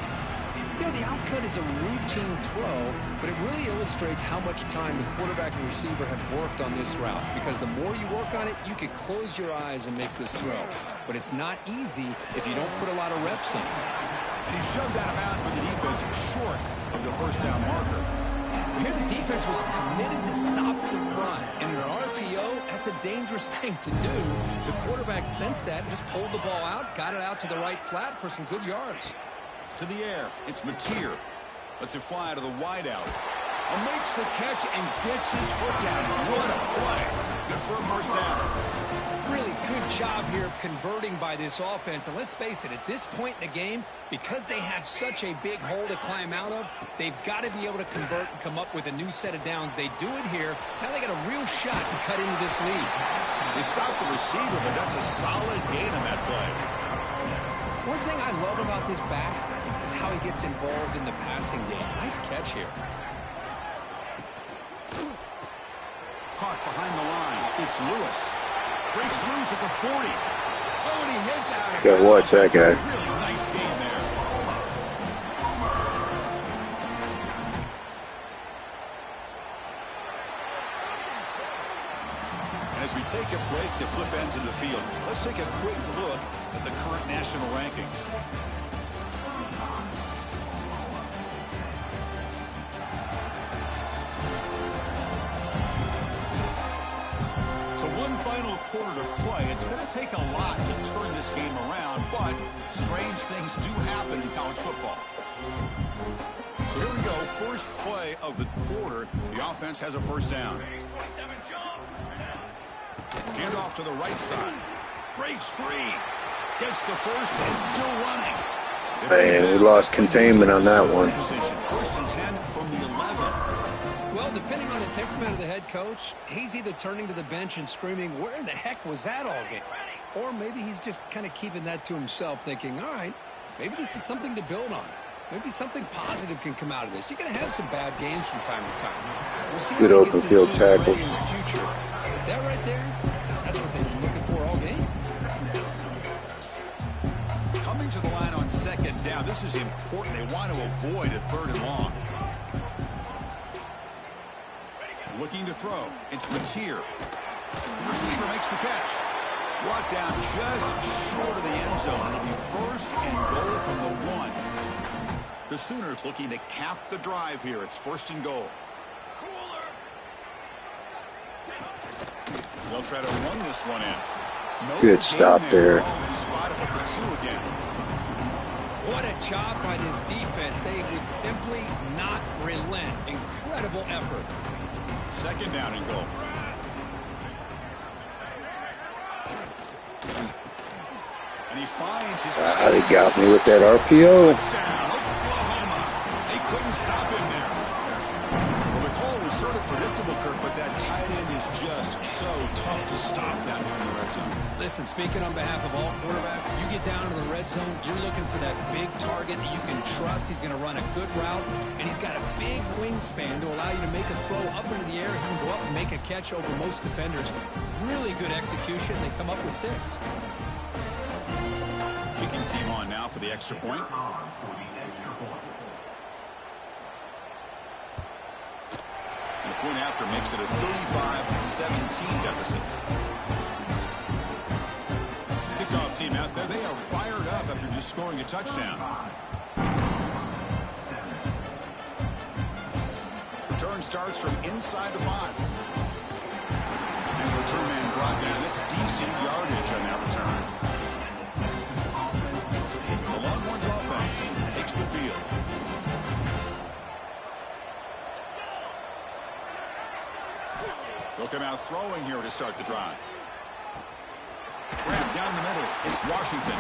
You know, the outcut is a routine throw, but it really illustrates how much time the quarterback and receiver have worked on this route. Because the more you work on it, you can close your eyes and make this throw. But it's not easy if you don't put a lot of reps in. And he's shoved out of bounds by the defense short of the first down marker. Here the defense was committed to stop the run. And in an RPO, that's a dangerous thing to do. The quarterback sensed that, just pulled the ball out, got it out to the right flat for some good yards. To the air, it's Mateer. Lets it fly to the wideout. Makes the catch and gets his foot down. What a play. Good for a first down. Really good job here of converting by this offense. And let's face it, at this point in the game, because they have such a big hole to climb out of, they've got to be able to convert and come up with a new set of downs. They do it here. Now they got a real shot to cut into this lead. They stopped the receiver, but that's a solid gain on that play. One thing I love about this back is how he gets involved in the passing game. Nice catch here. Caught behind the line. It's Lewis. Breaks loose at the 40. Oh, and he hits out of Yeah, watch that guy. Really nice game there. And as we take a break to flip ends in the field, let's take a quick look at the current national rankings. So one final quarter to play. It's going to take a lot to turn this game around, but strange things do happen in college football. So here we go. First play of the quarter. The offense has a first down. Hand off to the right side. Breaks free. Gets the first and still running. Man, we lost containment on that one. First and 10 from the 11. Well, depending on the temperament of the head coach, he's either turning to the bench and screaming, where the heck was that all game? Or maybe he's just kind of keeping that to himself, thinking, all right, maybe this is something to build on. Maybe something positive can come out of this. You're going to have some bad games from time to time. We'll see Good how he open gets his field team tackle. ready in the future. That right there, that's what they've been looking for all game. Coming to the line on second down. down. This is important. They want to avoid a 3rd and long. Looking to throw. It's Mateer. The receiver makes the catch. Brought down just short of the end zone. It'll be 1st and goal from the 1. The Sooners looking to cap the drive here. It's 1st and goal. They'll try to run this one in. No good stop there. Spotted at the 2 again. What a job by this defense. They would simply not relent. Incredible effort. 2nd down and goal. And he finds his They got me with that RPO. touchdown. Oklahoma. They couldn't stop him there. Well, the call was sort of predictable, Kirk, but that tight end is just so tough to stop down here in the red zone. Listen, speaking on behalf of all quarterbacks, you get down to the red zone, you're looking for that big target that you can trust. He's going to run a good route, and he's got a big wingspan to allow you to make a throw up into the air. He can go up and make a catch over most defenders. Really good execution. They come up with 6. Kicking team on now for the extra point. And the point after makes it a 35-17 deficit. Kickoff team out there. They are fired up after just scoring a touchdown. Return starts from inside the 5. And the return man brought down. That's decent yardage on that return. The Longhorns offense takes the field. They'll come out throwing here to start the drive. Grab down the middle. It's Washington.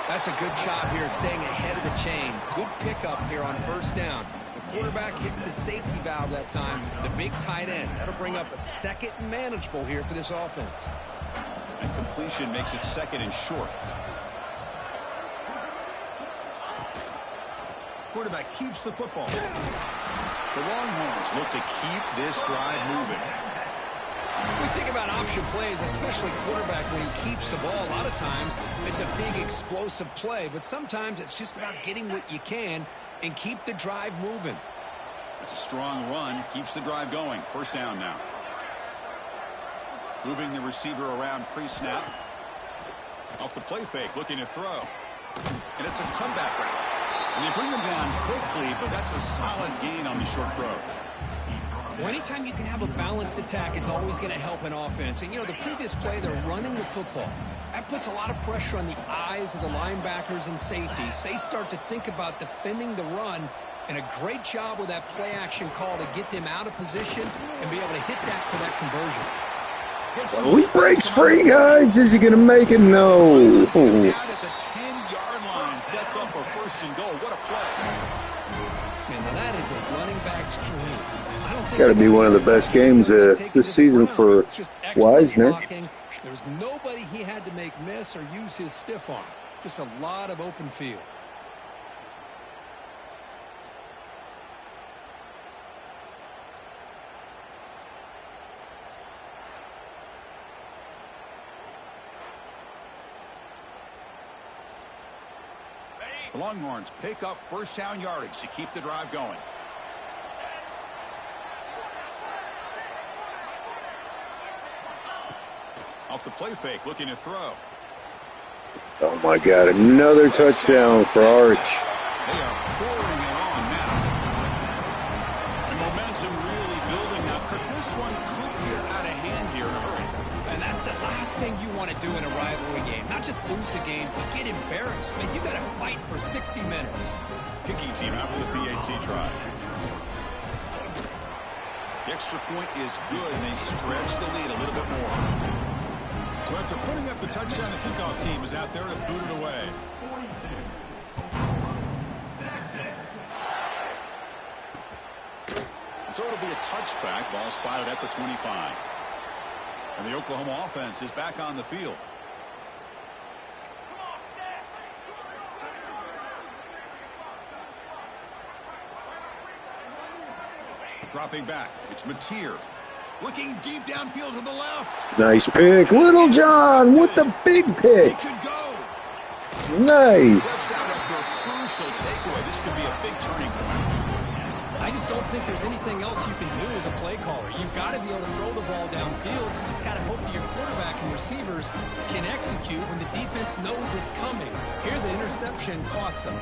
That's a good job here, staying ahead of the chains. Good pickup here on 1st down. The quarterback hits the safety valve that time. The big tight end. That'll bring up a 2nd and manageable here for this offense. And completion makes it 2nd and short. Quarterback keeps the football. The Longhorns look to keep this drive moving. We think about option plays, especially quarterback, when he keeps the ball. A lot of times, it's a big explosive play, but sometimes it's just about getting what you can and keep the drive moving. It's a strong run, keeps the drive going. 1st down now. Moving the receiver around pre-snap. Off the play fake, looking to throw. And it's a comeback route. And they bring them down quickly, but that's a solid gain on the short throw. Well, anytime you can have a balanced attack, it's always going to help an offense. And, you know, the previous play, they're running the football. That puts a lot of pressure on the eyes of the linebackers and safeties. They start to think about defending the run, and a great job with that play-action call to get them out of position and be able to hit that for that conversion. Well, he breaks free, guys. Is he going to make it? No. Down at the 10-yard line, sets up a 1st and goal. What a play. Man, now that is a running back's dream. Got to be one of the best games this season for Wisner. There's nobody he had to make miss or use his stiff arm. Just a lot of open field. The Longhorns pick up 1st down yardage to keep the drive going. Off the play fake, looking to throw. Oh, my God. Another touchdown for Arch. They are pouring it on now. And momentum really building now. This one could get out of hand here in a hurry. And that's the last thing you want to do in a rivalry game. Not just lose the game, but get embarrassed. Man, you got to fight for 60 minutes. Kicking team out for the PAT try. The extra point is good, and they stretch the lead a little bit more. So after putting up the touchdown, the kickoff team is out there to boot it away. So it'll be a touchback, ball spotted at the 25. And the Oklahoma offense is back on the field. Dropping back, it's Mateer. Looking deep downfield to the left. Nice pick. Little John with the big pick. He could go. Nice. Out after a crucial takeaway. This could be a big turning point. I just don't think there's anything else you can do as a play caller. You've got to be able to throw the ball downfield. You just got to hope that your quarterback and receivers can execute when the defense knows it's coming. Here, the interception cost them.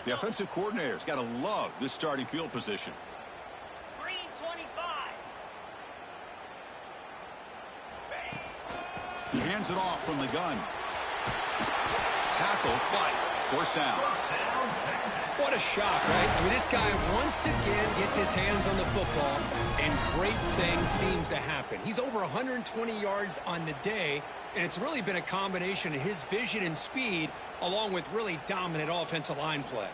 The offensive coordinator's got to love this starting field position. Green 25. He hands it off from the gun. Tackle, but first down. What a shock, right? I mean, this guy once again gets his hands on the football, and great things seems to happen. He's over 120 yards on the day, and it's really been a combination of his vision and speed, along with really dominant offensive line play.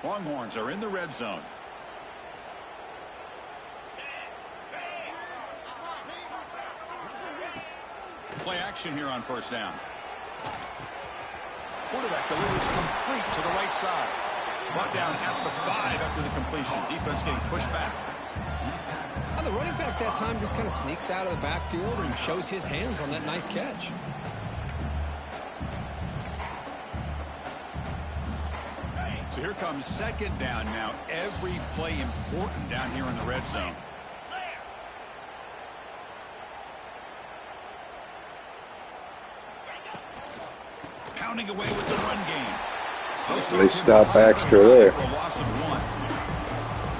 Longhorns are in the red zone. Play action here on first down. Quarterback delivers complete to the right side. Brought down at the 5 after the completion. Defense getting pushed back. The running back that time just kind of sneaks out of the backfield and shows his hands on that nice catch. So here comes second down now. Every play important down here in the red zone. Pounding away with the run game. They stop extra there.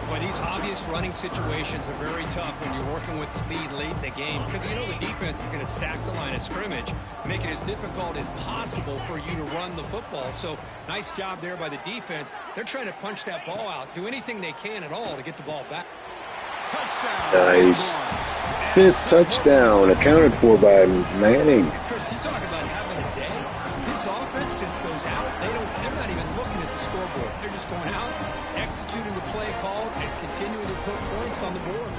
But these obvious running situations are very tough when you're working with the lead late in the game, because you know the defense is going to stack the line of scrimmage, make it as difficult as possible for you to run the football. So nice job there by the defense. They're trying to punch that ball out, do anything they can at all to get the ball back. Touchdown. Nice. 5th touchdown accounted for by Manning. Chris, you talk about having a day. This offense just goes out. They're not even looking at the scoreboard. They're just going out, executing the play called, and continuing to put points on the board.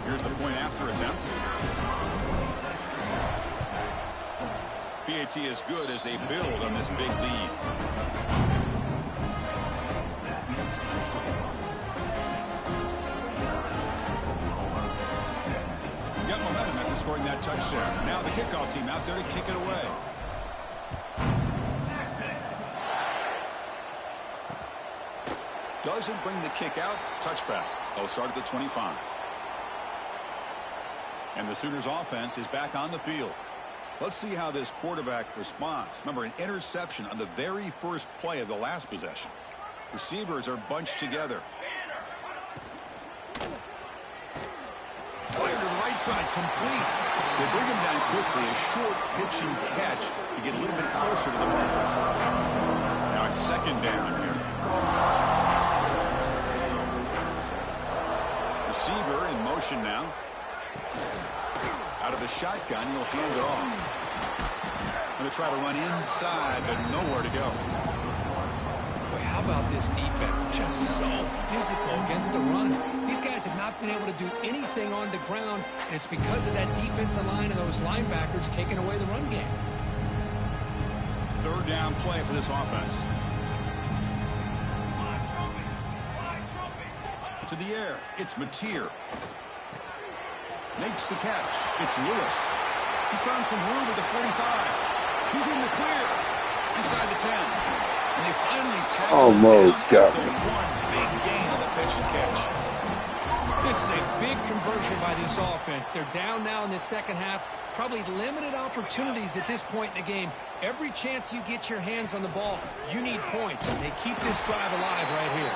Here's the point after attempt. PAT is good as they build on this big lead. Got momentum after scoring that touchdown. Now the kickoff team out there to kick it away. Doesn't bring the kick out. Touchback. They'll start at the 25. And the Sooners offense is back on the field. Let's see how this quarterback responds. Remember, an interception on the very first play of the last possession. Receivers are bunched together. Fire to the right side, complete. They bring him down quickly. A short pitch and catch to get a little bit closer to the mark. Now it's second down here. Receiver in motion now. Out of the shotgun, he'll hand it off. Going to try to run inside, but nowhere to go. Boy, how about this defense? Just so physical against the run. These guys have not been able to do anything on the ground, and it's because of that defensive line and those linebackers taking away the run game. Third down play for this offense. To the air, it's Mateer. Makes the catch. It's Lewis. He's found some room at the 45. He's in the clear. Inside the 10. And they finally tackle almost got me. One big gain on the pitch and catch. This is a big conversion by this offense. They're down now in the second half. Probably limited opportunities at this point in the game. Every chance you get your hands on the ball, you need points. They keep this drive alive right here.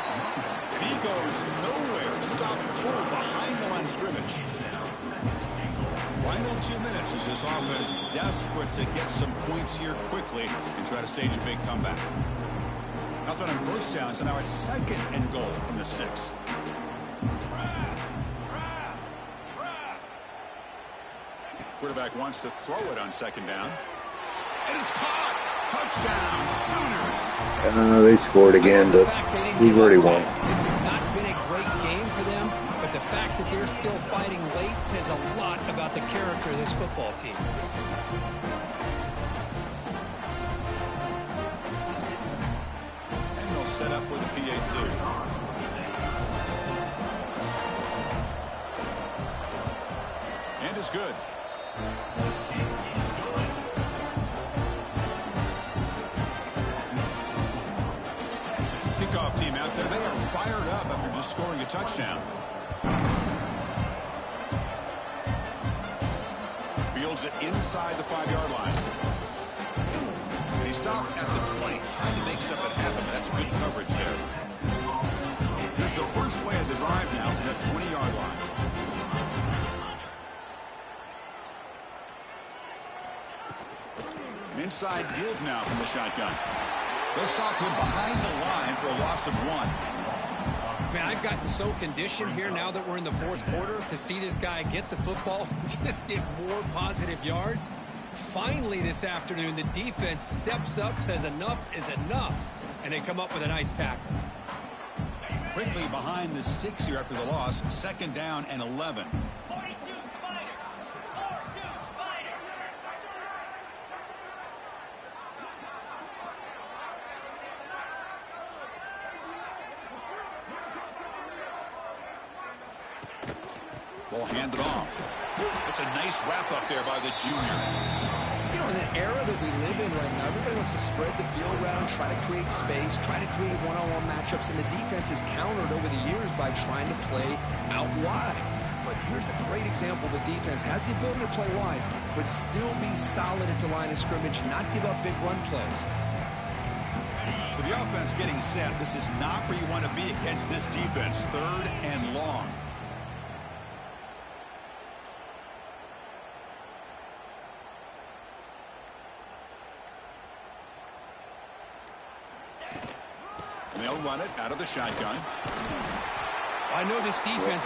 And he goes nowhere. Stop cold behind the line of scrimmage. Final 2 minutes as this offense desperate to get some points here quickly and try to stage a big comeback. Nothing on first down, so now it's second and goal from the 6. Quarterback wants to throw it on second down. And it's caught. Touchdown, Sooners. They scored again, but we've already won. This has not been a great game for them, but the fact that they're still fighting late says a lot about the character of this football team. set up with a PA2. And it's good. Kickoff team out there. They are fired up after just scoring a touchdown. Fields it inside the 5-yard line. And he stopped at the 20, trying to make something happen. That's good coverage there. Here's the first play of the drive now from that 20-yard line. An inside deals now from the shotgun. They'll stop him behind the line for a loss of 1. Man, I've gotten so conditioned here now that we're in the fourth quarter to see this guy get the football, just get more positive yards. Finally this afternoon, the defense steps up, says enough is enough, and they come up with a nice tackle. Quickly behind the sticks here after the loss, 2nd down and 11. Ball handed off. It's a nice wrap-up there by the junior. You know, in the era that we live in right now, everybody wants to spread the field around, try to create space, try to create one-on-one matchups, and the defense is countered over the years by trying to play out wide. But here's a great example. The defense has the ability to play wide, but still be solid at the line of scrimmage, not give up big run plays. So the offense getting set. This is not where you want to be against this defense. 3rd and long. And they'll run it out of the shotgun. I know this defense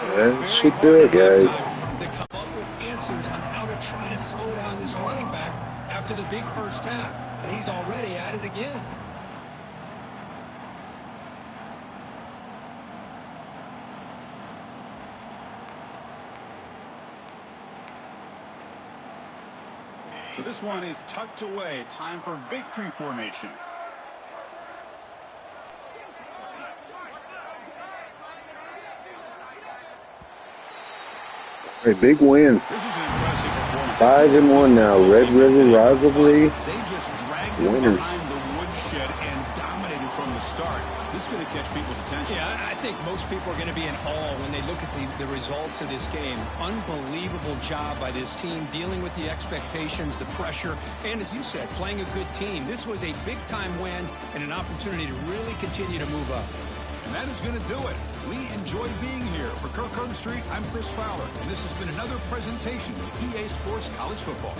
should do it, guys. To come up with answers on how to try to slow down this running back after the big first half. And he's already at it again. So this one is tucked away. Time for victory formation. A big win. This is an impressive performance. 5-1 now. Red River rivalry They just dragged winners. behind the woodshed and dominated from the start. This is going to catch people's attention. Yeah, I think most people are going to be in awe when they look at the results of this game. Unbelievable job by this team dealing with the expectations, the pressure, and as you said, playing a good team. This was a big-time win and an opportunity to really continue to move up. And that is going to do it. We enjoy being here. For Kirk Street, I'm Chris Fowler, and this has been another presentation of EA Sports College Football.